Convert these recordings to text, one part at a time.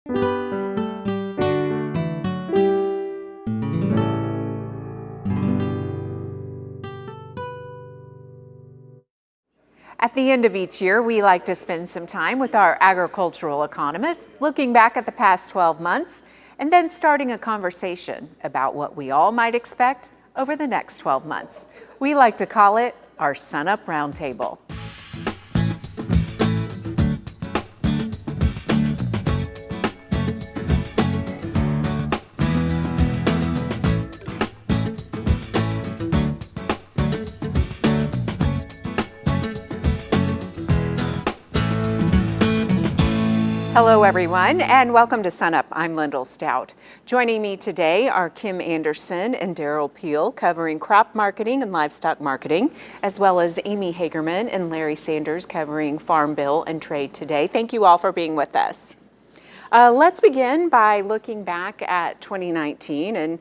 At the end of each year, we like to spend some time with our agricultural economists, looking back at the past 12 months and then starting a conversation about what we all might expect over the next 12 months. We like to call it our SUNUP Roundtable. Hello, everyone, and welcome to SUNUP. I'm Lyndall Stout. Joining me today are Kim Anderson and Daryl Peel, covering crop marketing and livestock marketing, as well as Amy Hagerman and Larry Sanders, covering Farm Bill and Trade today. Thank you all for being with us. Let's begin by looking back at 2019. And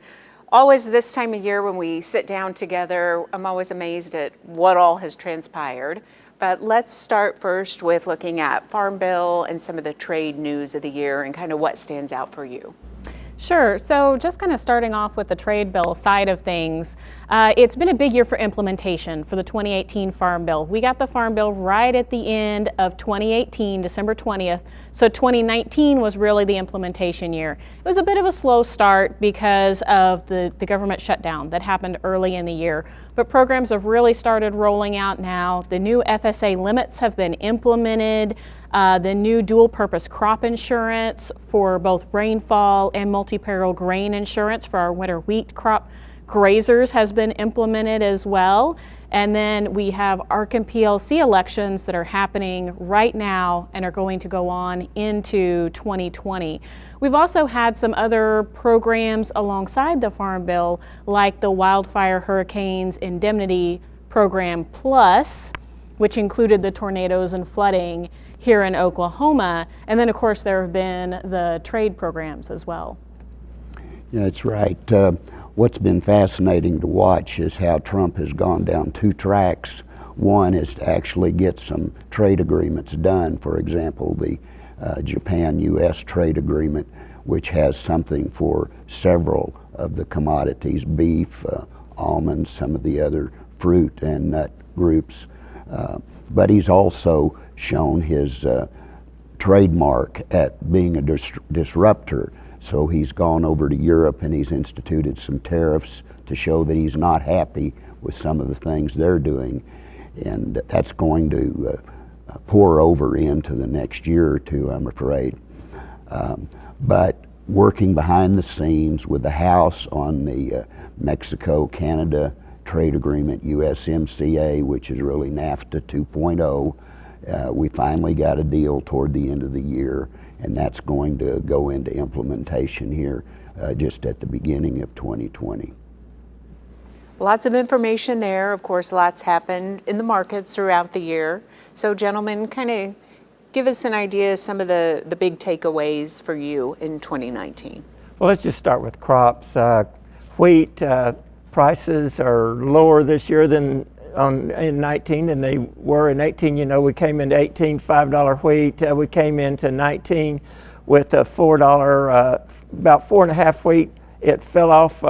always this time of year when we sit down together, I'm always amazed at what all has transpired. But let's start first with looking at Farm Bill and some of the trade news of the year and kind of what stands out for you. Sure. So just kind of starting off with the trade bill side of things, it's been a big year for implementation for the 2018 Farm Bill. We got the Farm Bill right at the end of 2018, December 20th. So 2019 was really the implementation year. It was a bit of a slow start because of the government shutdown that happened early in the year. But programs have really started rolling out now. The new FSA limits have been implemented. The new dual-purpose crop insurance for both rainfall and multi-peril grain insurance for our winter wheat crop grazers has been implemented as well. And then we have ARC and PLC elections that are happening right now and are going to go on into 2020. We've also had some other programs alongside the Farm Bill, like the Wildfire Hurricanes Indemnity Program Plus, which included the tornadoes and flooding here in Oklahoma. And then, of course, there have been the trade programs as well. Yeah, that's right. What's been fascinating to watch is how Trump has gone down two tracks. One is to actually get some trade agreements done. For example, the Japan-U.S. trade agreement, which has something for several of the commodities, beef, almonds, some of the other fruit and nut groups. But he's also shown his trademark at being a disruptor. So he's gone over to Europe and he's instituted some tariffs to show that he's not happy with some of the things they're doing. And that's going to pour over into the next year or two, I'm afraid. But working behind the scenes with the House on the Mexico-Canada trade agreement, USMCA, which is really NAFTA 2.0, we finally got a deal toward the end of the year, and that's going to go into implementation here just at the beginning of 2020. Lots of information there. Of course, lots happened in the markets throughout the year. So, gentlemen, kind of give us an idea of some of the big takeaways for you in 2019. Well, let's just start with crops. Wheat prices are lower this year than in 19 than they were in 18. You know, we came into 18 $5 wheat. We came into 19 with a $4, about 4.5 wheat. It fell off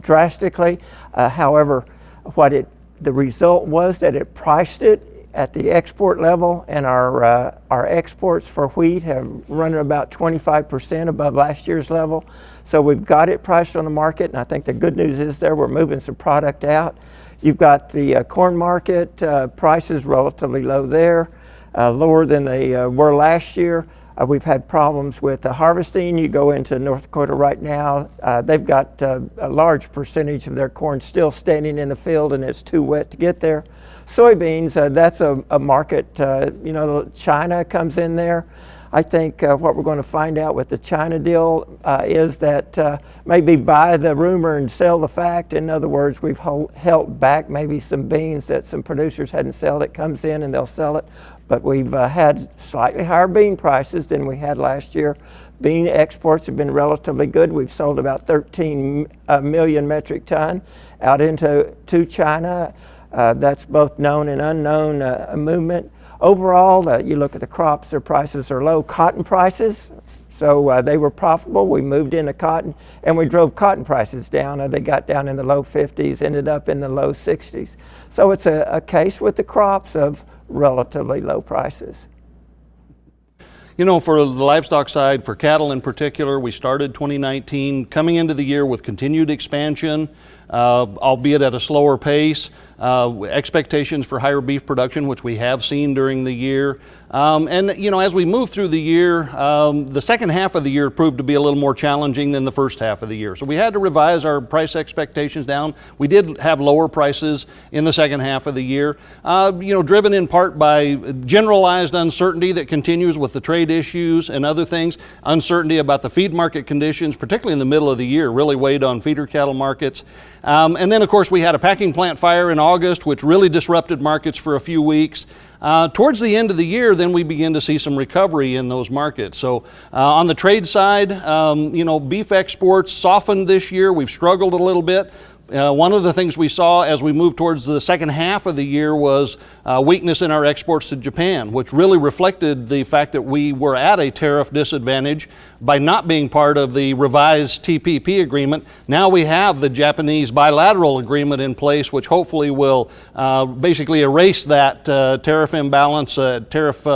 drastically. However, the result was that it priced it at the export level, and our exports for wheat have run about 25% above last year's level. So we've got it priced on the market, and I think the good news is we're moving some product out. You've got the corn market, prices relatively low there, lower than they were last year. We've had problems with the harvesting. You go into North Dakota right now, they've got a large percentage of their corn still standing in the field and it's too wet to get there. Soybeans, that's a market, China comes in there. I think what we're going to find out with the China deal is that maybe buy the rumor and sell the fact. In other words, we've held back maybe some beans that some producers hadn't sold. It comes in and they'll sell it. But we've had slightly higher bean prices than we had last year. Bean exports have been relatively good. We've sold about 13 million metric ton out into China. That's both known and unknown movement. overall, you look at the crops, their prices are low. Cotton prices, so they were profitable. We moved into cotton, and we drove cotton prices down. They got down in the low 50s, ended up in the low 60s. So it's a case with the crops of relatively low prices. You know, for the livestock side, for cattle in particular, we started 2019 coming into the year with continued expansion, albeit at a slower pace. Expectations for higher beef production, which we have seen during the year. And you know, as we move through the year, the second half of the year proved to be a little more challenging than the first half of the year. So we had to revise our price expectations down. We did have lower prices in the second half of the year, you know, driven in part by generalized uncertainty that continues with the trade issues and other things. Uncertainty about the feed market conditions, particularly in the middle of the year, really weighed on feeder cattle markets. And then, of course, we had a packing plant fire in August, which really disrupted markets for a few weeks. Towards the end of the year, then we begin to see some recovery in those markets. So on the trade side, you know, beef exports softened this year. We've struggled a little bit. One of the things we saw as we moved towards the second half of the year was weakness in our exports to Japan, which really reflected the fact that we were at a tariff disadvantage by not being part of the revised TPP agreement. Now we have the Japanese bilateral agreement in place, which hopefully will basically erase that tariff imbalance, tariff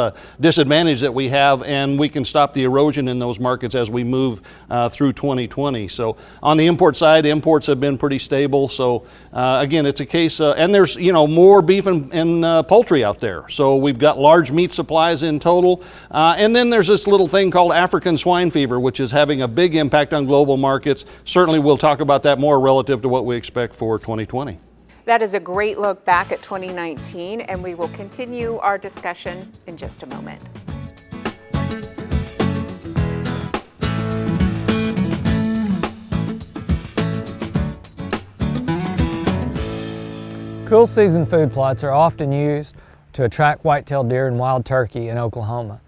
disadvantage that we have, and we can stop the erosion in those markets as we move through 2020. So on the import side, imports have been pretty stable. So again, it's a case, and there's, you know, more beef and poultry out there. So we've got large meat supplies in total. And then there's this little thing called African swine fever, which is having a big impact on global markets. Certainly we'll talk about that more relative to what we expect for 2020. That is a great look back at 2019, and we will continue our discussion in just a moment. Cool season food plots are often used to attract white-tailed deer and wild turkey in Oklahoma.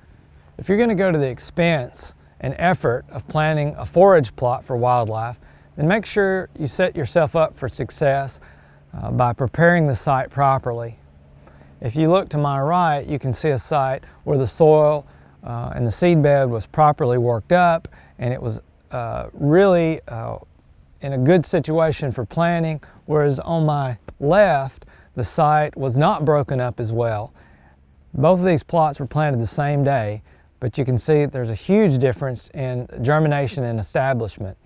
If you're going to go to the expense and effort of planting a forage plot for wildlife, then make sure you set yourself up for success by preparing the site properly. If you look to my right, you can see a site where the soil and the seed bed was properly worked up, and it was really in a good situation for planting, whereas on my left, the site was not broken up as well. Both of these plots were planted the same day, but you can see that there's a huge difference in germination and establishment.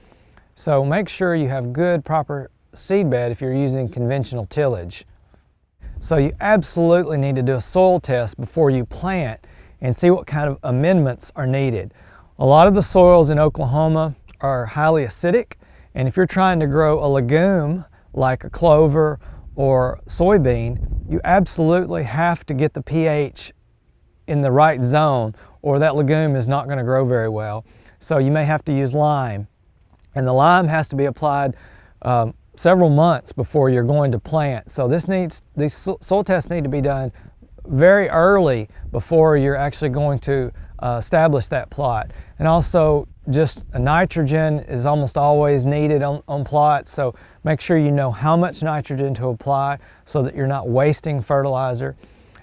So make sure you have good, proper seed bed if you're using conventional tillage. So you absolutely need to do a soil test before you plant and see what kind of amendments are needed. A lot of the soils in Oklahoma are highly acidic, and if you're trying to grow a legume like a clover or soybean, you absolutely have to get the pH in the right zone, or that legume is not going to grow very well. So you may have to use lime, and the lime has to be applied several months before you're going to plant. So these soil tests need to be done very early before you're actually going to establish that plot. And also, just nitrogen is almost always needed on plots, so make sure you know how much nitrogen to apply so that you're not wasting fertilizer.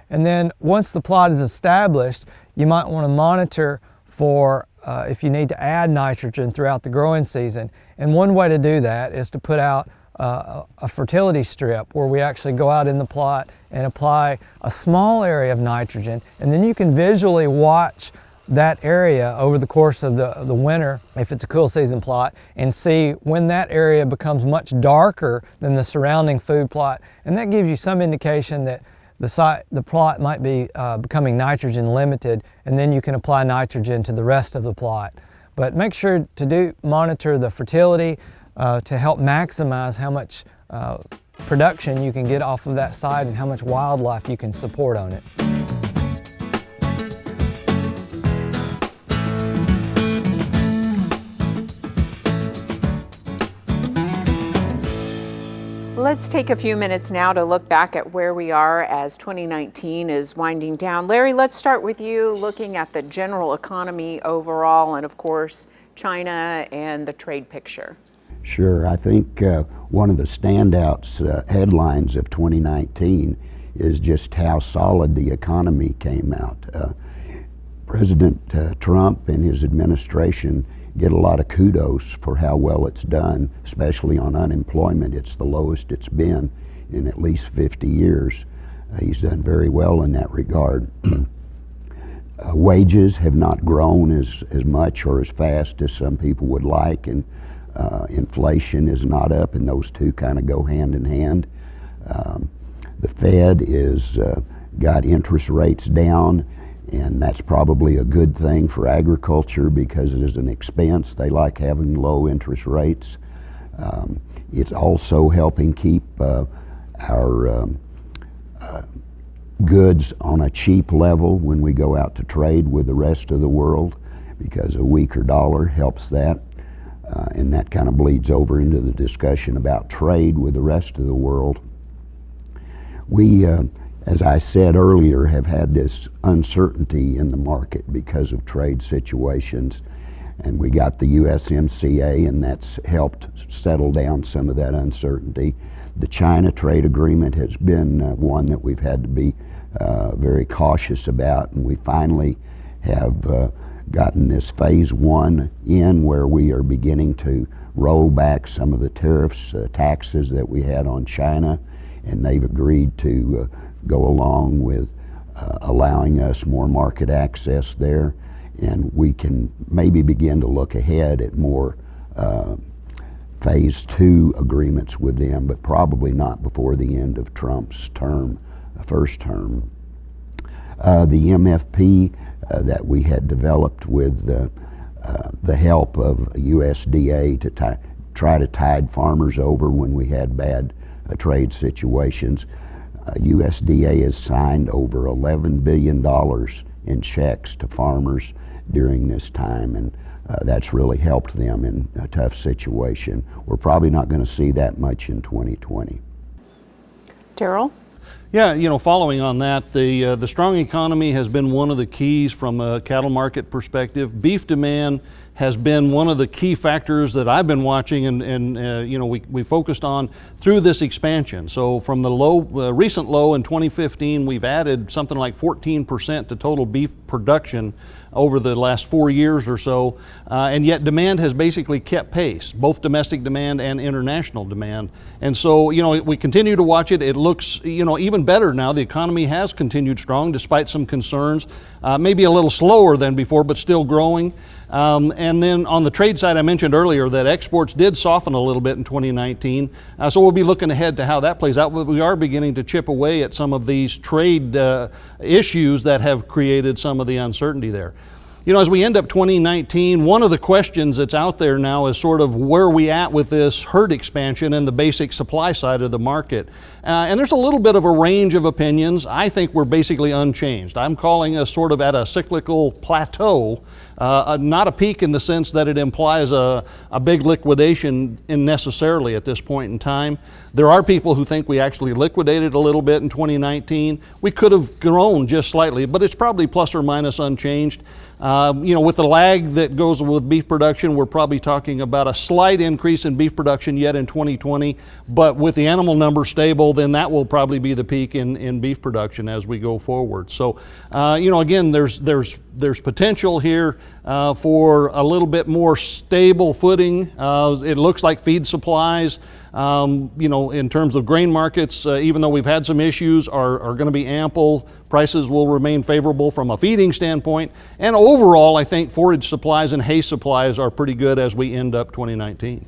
And then once the plot is established, you might want to monitor for if you need to add nitrogen throughout the growing season. And one way to do that is to put out a fertility strip where we actually go out in the plot and apply a small area of nitrogen, and then you can visually watch that area over the course of the winter, if it's a cool season plot, and see when that area becomes much darker than the surrounding food plot. And that gives you some indication that the plot might be becoming nitrogen limited, and then you can apply nitrogen to the rest of the plot. But make sure to monitor the fertility to help maximize how much production you can get off of that site and how much wildlife you can support on it. Let's take a few minutes now to look back at where we are as 2019 is winding down. Larry, let's start with you looking at the general economy overall and, of course, China and the trade picture. Sure. I think one of the standouts headlines of 2019 is just how solid the economy came out. President Trump and his administration get a lot of kudos for how well it's done, especially on unemployment. It's the lowest it's been in at least 50 years. He's done very well in that regard. Wages have not grown as much or as fast as some people would like, and inflation is not up, and those two kind of go hand in hand. The Fed is got interest rates down, and that's probably a good thing for agriculture because it is an expense. They like having low interest rates. It's also helping keep our goods on a cheap level when we go out to trade with the rest of the world, because a weaker dollar helps that. And that kind of bleeds over into the discussion about trade with the rest of the world. We, as I said earlier, have had this uncertainty in the market because of trade situations, and we got the USMCA, and that's helped settle down some of that uncertainty. The China trade agreement has been one that we've had to be very cautious about, and we finally have gotten this phase one in where we are beginning to roll back some of the tariffs, taxes that we had on China, and they've agreed to go along with allowing us more market access there, and we can maybe begin to look ahead at more phase two agreements with them, but probably not before the end of Trump's term, first term. The MFP that we had developed with the help of USDA to try to tide farmers over when we had bad trade situations. USDA has signed over $11 billion in checks to farmers during this time, and that's really helped them in a tough situation. We're probably not going to see that much in 2020. Darrell? Yeah, following on that, the strong economy has been one of the keys from a cattle market perspective. Beef demand has been one of the key factors that I've been watching, and we focused on through this expansion. So from the recent low in 2015, we've added something like 14% to total beef production over the last 4 years or so, and yet demand has basically kept pace, both domestic demand and international demand. And so, we continue to watch it. It looks, even better now. The economy has continued strong despite some concerns, maybe a little slower than before, but still growing. And then on the trade side, I mentioned earlier that exports did soften a little bit in 2019. So we'll be looking ahead to how that plays out. But we are beginning to chip away at some of these trade issues that have created some of the uncertainty there. As we end up 2019, one of the questions that's out there now is sort of where are we at with this herd expansion and the basic supply side of the market. And there's a little bit of a range of opinions. I think we're basically unchanged. I'm calling us sort of at a cyclical plateau, not a peak in the sense that it implies a big liquidation necessarily at this point in time. There are people who think we actually liquidated a little bit in 2019. We could have grown just slightly, but it's probably plus or minus unchanged. With the lag that goes with beef production, we're probably talking about a slight increase in beef production yet in 2020, but with the animal number stable, then that will probably be the peak in beef production as we go forward. So, again, there's potential here for a little bit more stable footing. It looks like feed supplies, in terms of grain markets, even though we've had some issues, are going to be ample. Prices will remain favorable from a feeding standpoint. And overall, I think forage supplies and hay supplies are pretty good as we end up 2019.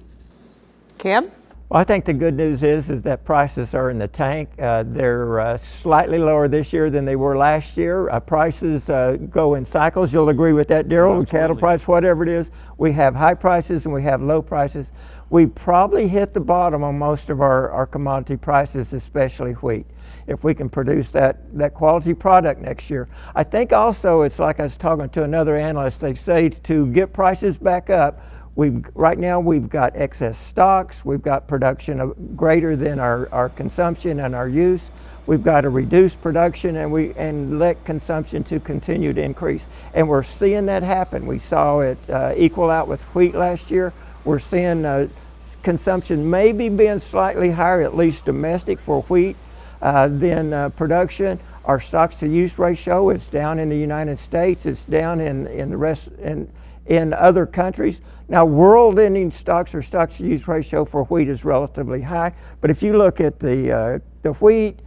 Kim? Well, I think the good news is that prices are in the tank. They're slightly lower this year than they were last year. Prices go in cycles. You'll agree with that, Darrell, with cattle price, whatever it is. We have high prices and we have low prices. We probably hit the bottom on most of our commodity prices, especially wheat, if we can produce that quality product next year. I think also it's like I was talking to another analyst, they say to get prices back up, right now we've got excess stocks, we've got production greater than our consumption and our use. We've got to reduce production and let consumption to continue to increase. And we're seeing that happen. We saw it equal out with wheat last year. We're seeing consumption maybe being slightly higher, at least domestic for wheat. than production. Our stocks to use ratio is down in the United States. It's down in the rest in other countries. Now, world ending stocks or stocks to use ratio for wheat is relatively high. But if you look at the wheat,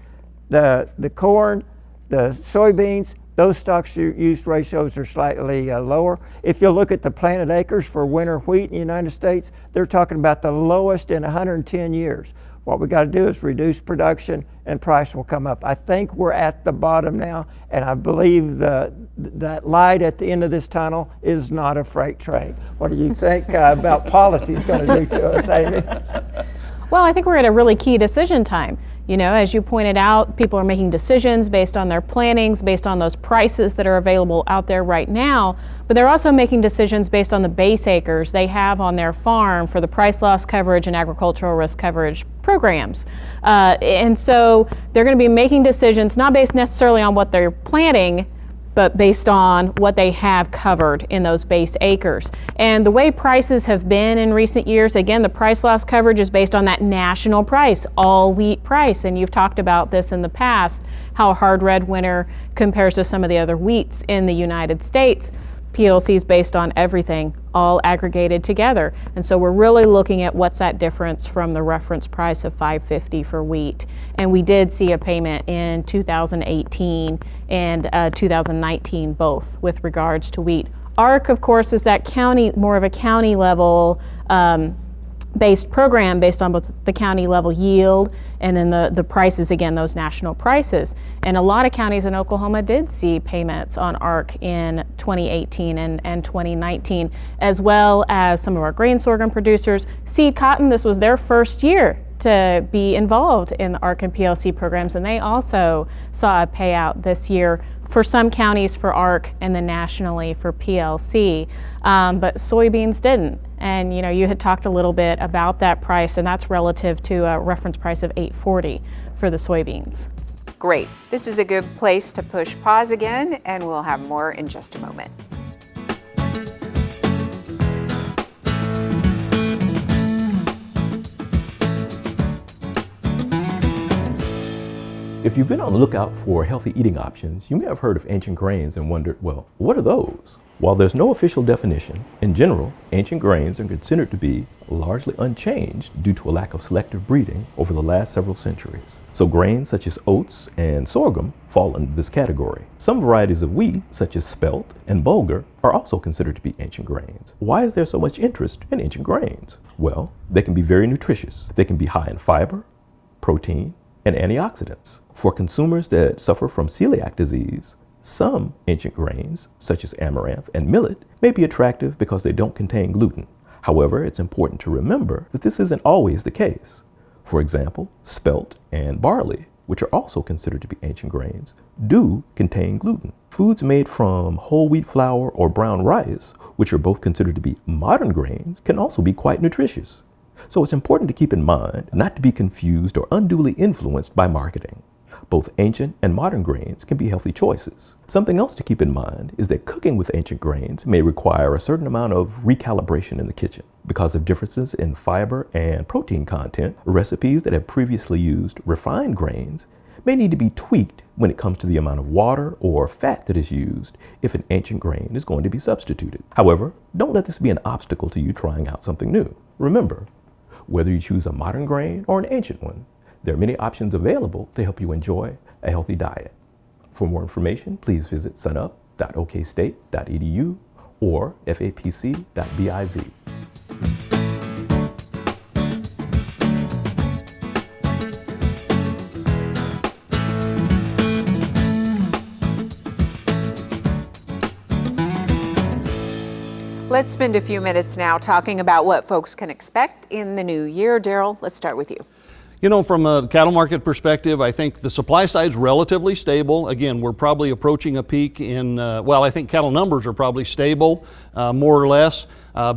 the corn, the soybeans, those stocks to use ratios are slightly lower. If you look at the planted acres for winter wheat in the United States, they're talking about the lowest in 110 years. What we got to do is reduce production and price will come up. I think we're at the bottom now, and I believe that light at the end of this tunnel is not a freight train. What do you think about policy is going to do to us, Amy? Well, I think we're at a really key decision time. You know, as you pointed out, people are making decisions based on their plannings, based on those prices that are available out there right now, but they're also making decisions based on the base acres they have on their farm for the price loss coverage and agricultural risk coverage programs. And so they're going to be making decisions not based necessarily on what they're planting, but based on what they have covered in those base acres. And the way prices have been in recent years, again, the price loss coverage is based on that national price, all wheat price. And you've talked about this in the past, how a hard red winter compares to some of the other wheats in the United States. PLC is based on everything, all aggregated together. And so we're really looking at what's that difference from the reference price of $5.50 for wheat. And we did see a payment in 2018 and 2019 both with regards to wheat. ARC, of course, is that county, more of a county level based program based on both the county level yield and then the prices, again, those national prices. And a lot of counties in Oklahoma did see payments on ARC in 2018 and 2019, as well as some of our grain sorghum producers. Seed cotton, this was their first year to be involved in the ARC and PLC programs, and they also saw a payout this year for some counties for ARC and then nationally for PLC, but soybeans didn't. And you know, you had talked a little bit about that price, and that's relative to a reference price of $8.40 for the soybeans. Great. This is a good place to push pause again, and we'll have more in just a moment. If you've been on the lookout for healthy eating options, you may have heard of ancient grains and wondered, well, what are those? While there's no official definition, in general, ancient grains are considered to be largely unchanged due to a lack of selective breeding over the last several centuries. So grains such as oats and sorghum fall into this category. Some varieties of wheat, such as spelt and bulgur, are also considered to be ancient grains. Why is there so much interest in ancient grains? Well, they can be very nutritious. They can be high in fiber, protein, and antioxidants. For consumers that suffer from celiac disease, some ancient grains, such as amaranth and millet, may be attractive because they don't contain gluten. However, it's important to remember that this isn't always the case. For example, spelt and barley, which are also considered to be ancient grains, do contain gluten. Foods made from whole wheat flour or brown rice, which are both considered to be modern grains, can also be quite nutritious. So it's important to keep in mind not to be confused or unduly influenced by marketing. Both ancient and modern grains can be healthy choices. Something else to keep in mind is that cooking with ancient grains may require a certain amount of recalibration in the kitchen. Because of differences in fiber and protein content, recipes that have previously used refined grains may need to be tweaked when it comes to the amount of water or fat that is used if an ancient grain is going to be substituted. However, don't let this be an obstacle to you trying out something new. Remember, whether you choose a modern grain or an ancient one, there are many options available to help you enjoy a healthy diet. For more information, please visit SUNUP.okstate.edu or fapc.biz. Let's spend a few minutes now talking about what folks can expect in the new year. Daryl, let's start with you. You know, from a cattle market perspective, I think the supply side's relatively stable. Again, we're probably approaching a peak in, I think cattle numbers are probably stable. more or less.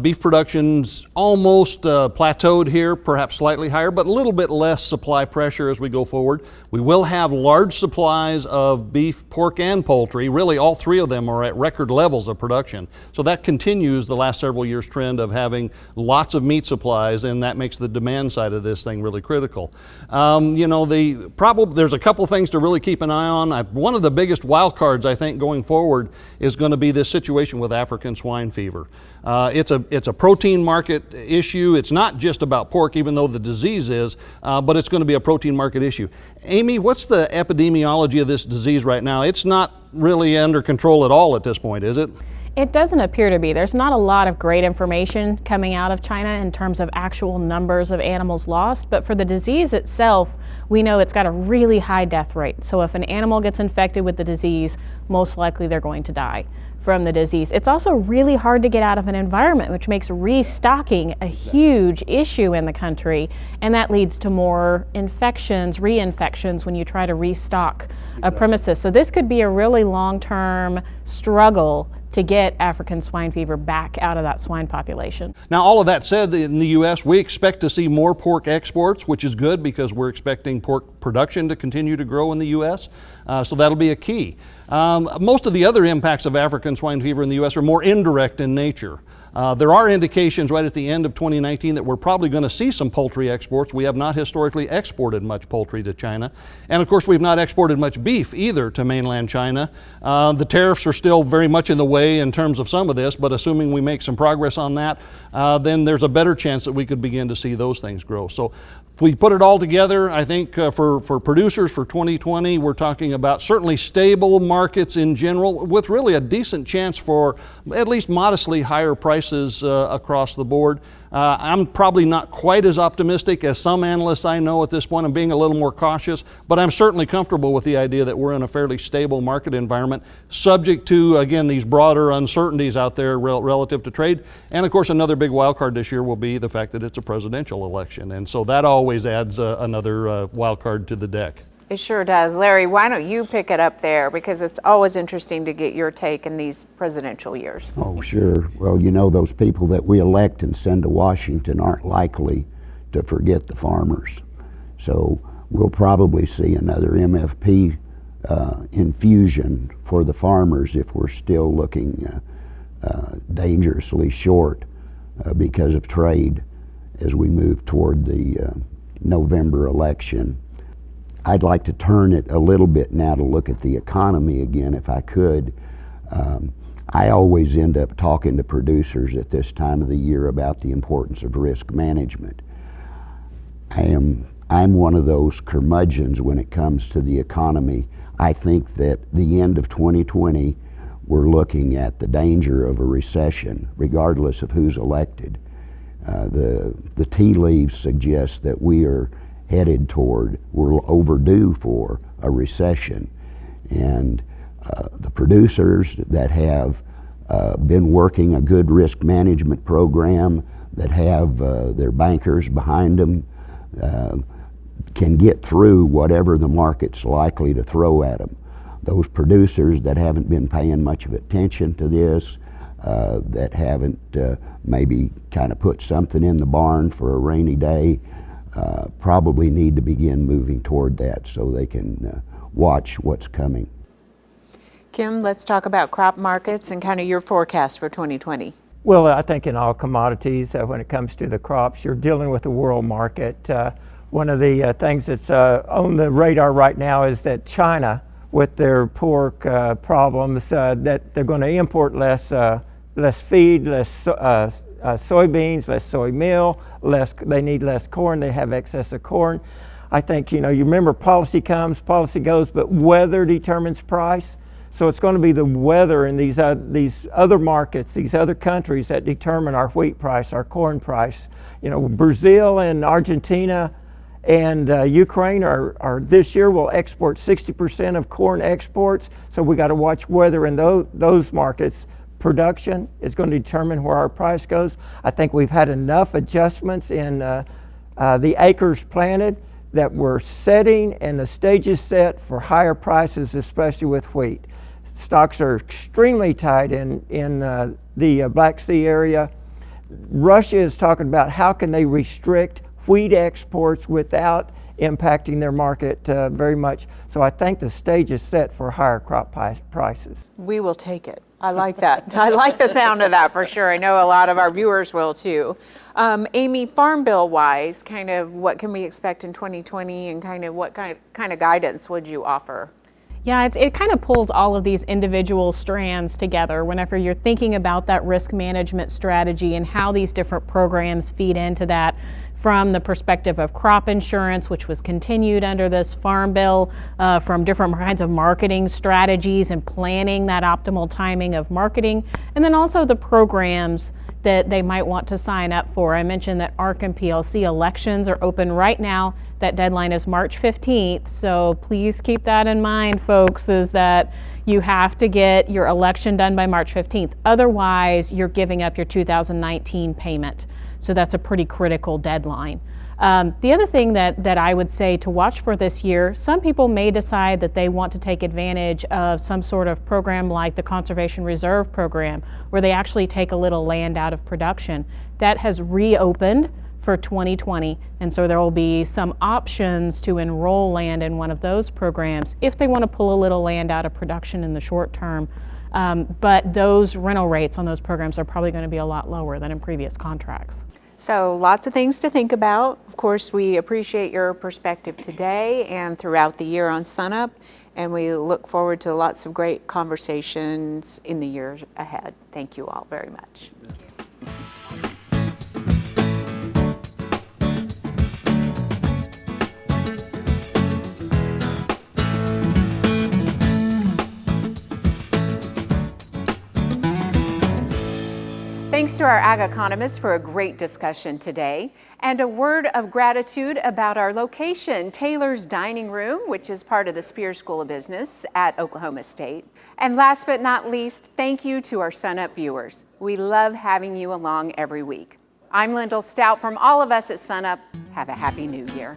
Beef production's almost plateaued here, perhaps slightly higher, but a little bit less supply pressure as we go forward. We will have large supplies of beef, pork, and poultry. Really, all three of them are at record levels of production. So that continues the last several years' trend of having lots of meat supplies, and that makes the demand side of this thing really critical. You know, there's a couple things to really keep an eye on. One of the biggest wild cards, I think, going forward is going to be this situation with African swine fever. It's a protein market issue. It's not just about pork, even though the disease is, but it's going to be a protein market issue. Amy, what's the epidemiology of this disease right now? It's not really under control at all at this point, is it? It doesn't appear to be. There's not a lot of great information coming out of China in terms of actual numbers of animals lost, but for the disease itself, we know it's got a really high death rate. So if an animal gets infected with the disease, most likely they're going to die from the disease. It's also really hard to get out of an environment, which makes restocking a huge issue in the country, and that leads to more infections, reinfections when you try to restock a premises. So this could be a really long-term struggle to get African swine fever back out of that swine population. Now, all of that said, in the U.S., we expect to see more pork exports, which is good because we're expecting pork production to continue to grow in the U.S., so that'll be a key. Most of the other impacts of African swine fever in the U.S. are more indirect in nature. There are indications right at the end of 2019 that we're probably going to see some poultry exports. We have not historically exported much poultry to China. And of course, we've not exported much beef either to mainland China. The tariffs are still very much in the way in terms of some of this, but assuming we make some progress on that, then there's a better chance that we could begin to see those things grow. So if we put it all together, I think for producers for 2020, we're talking about certainly stable markets in general with really a decent chance for at least modestly higher prices across the board. I'm probably not quite as optimistic as some analysts I know at this point. I'm being a little more cautious, but I'm certainly comfortable with the idea that we're in a fairly stable market environment, subject to, again, these broader uncertainties out there relative to trade. And of course, another big wild card this year will be the fact that it's a presidential election. And so that always adds another wild card to the deck. It sure does. Larry, why don't you pick it up there? Because it's always interesting to get your take in these presidential years. Oh, sure. Well, you know, those people that we elect and send to Washington aren't likely to forget the farmers. So we'll probably see another MFP infusion for the farmers if we're still looking dangerously short because of trade as we move toward the November election. I'd like to turn it a little bit now to look at the economy again, if I could. I always end up talking to producers at this time of the year about the importance of risk management. I'm one of those curmudgeons when it comes to the economy. I think that the end of 2020, we're looking at the danger of a recession, regardless of who's elected. The tea leaves suggest that we are headed toward, we're overdue for a recession. And the producers that have been working a good risk management program, that have their bankers behind them, can get through whatever the market's likely to throw at them. Those producers that haven't been paying much of attention to this, that haven't maybe kind of put something in the barn for a rainy day, probably need to begin moving toward that so they can watch what's coming. Kim, let's talk about crop markets and kind of your forecast for 2020. Well, I think in all commodities, when it comes to the crops, you're dealing with the world market. One of the things that's on the radar right now is that China, with their pork problems, that they're going to import less feed, less soybeans, less soy meal, they need less corn, they have excess of corn. I think, you remember policy comes, policy goes, but weather determines price. So it's going to be the weather in these other markets, these other countries that determine our wheat price, our corn price. Brazil and Argentina and Ukraine are this year will export 60% of corn exports. So we got to watch weather in those markets. Production is going to determine where our price goes. I think we've had enough adjustments in the acres planted that we're setting and the stage is set for higher prices, especially with wheat. stocks are extremely tight in the Black Sea area. Russia is talking about how can they restrict wheat exports without impacting their market very much. So I think the stage is set for higher crop prices. We will take it. I like that. I like the sound of that for sure. I know a lot of our viewers will too. Amy, Farm Bill wise, kind of what can we expect in 2020 and kind of what kind of guidance would you offer? Yeah, it kind of pulls all of these individual strands together whenever you're thinking about that risk management strategy and how these different programs feed into that, from the perspective of crop insurance, which was continued under this Farm Bill, from different kinds of marketing strategies and planning that optimal timing of marketing, and then also the programs that they might want to sign up for. I mentioned that ARC and PLC elections are open right now. That deadline is March 15th, so please keep that in mind, folks, is that you have to get your election done by March 15th. Otherwise, you're giving up your 2019 payment. So that's a pretty critical deadline. The other thing that I would say to watch for this year, some people may decide that they want to take advantage of some sort of program like the Conservation Reserve Program, where they actually take a little land out of production. That has reopened for 2020, and so there will be some options to enroll land in one of those programs if they want to pull a little land out of production in the short term. But those rental rates on those programs are probably going to be a lot lower than in previous contracts. So lots of things to think about. Of course, we appreciate your perspective today and throughout the year on SUNUP, and we look forward to lots of great conversations in the years ahead. Thank you all very much. Thanks to our ag economists for a great discussion today, and a word of gratitude about our location, Taylor's Dining Room, which is part of the Spear School of Business at Oklahoma State. And last but not least, thank you to our SUNUP viewers. We love having you along every week. I'm Lyndall Stout. From all of us at SUNUP, have a happy new year.